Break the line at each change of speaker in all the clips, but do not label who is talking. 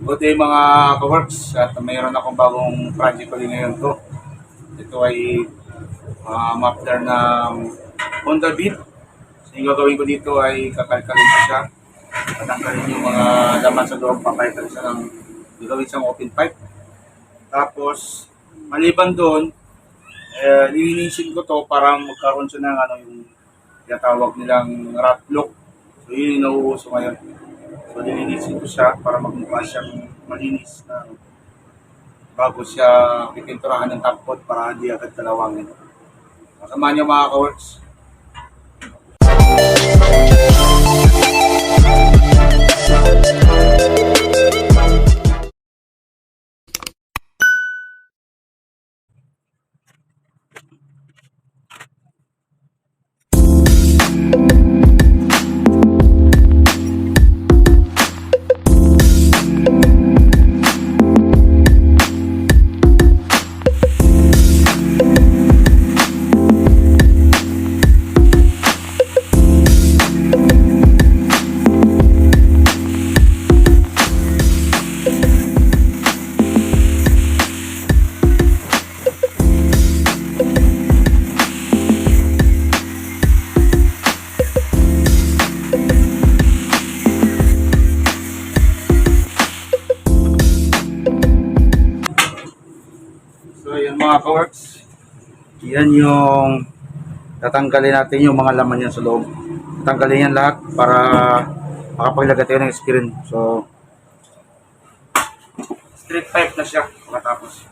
Good day mga ka-works at mayroon akong bagong project ulit ngayon to. Ito ay muffler ng Honda Beat. So yung gagawin ko dito ay kakalkalin ko siya. Patanggalin yung mga laman sa loob, papalitan siya ng gagawin siyang open pipe. Tapos maliban doon, lilinisin ko to para magkaroon siya ng yung tinatawag nilang rat look. So yun yung nauuso ngayon. So lilinisin ko siya para magmukha siyang malinis na bago siya pipinturahan ng top coat para hindi agad kalawangin. Kasama niyo mga ka-works. So yun mga ka-works, yan yung tatanggalin natin yung mga laman yan sa loob. Tatanggalin yan lahat para makapaglagay tayo ng screen. So straight pipe na siya matapos.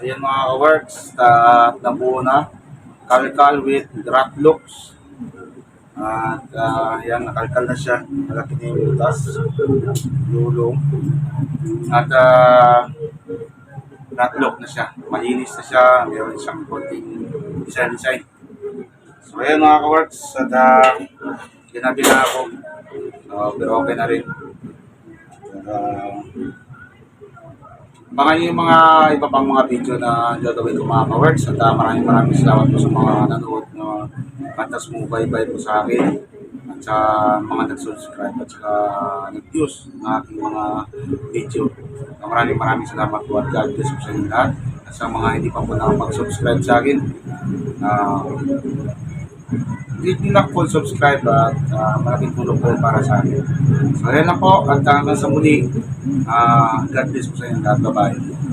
Ayan mga ka-works, nabuo na. Kalkal with rat looks. At yan, nakalkal na siya. Malaki na yung butas. Lulong. At rat look na siya. Malinis na siya. Meron siyang konting design. So ayan mga ka-works. At ginabi na ako. Pero okay na rin. Baka yung mga iba pang mga video na gagawin ko mga ka-works. At maraming salamat po sa mga nanood na kantas mo bye-bye po sa akin. At sa mga nag-subscribe at saka nag-views ng aking mga video. Maraming salamat po at God bless po sa inyo lahat. At sa mga hindi pa po nakapag-subscribe sa akin, click nyo lang po subscribe at malaking tulong po para sa akin. So ayan na po at hanggang sa muli, God bless po sa inyo lahat. Bye-bye.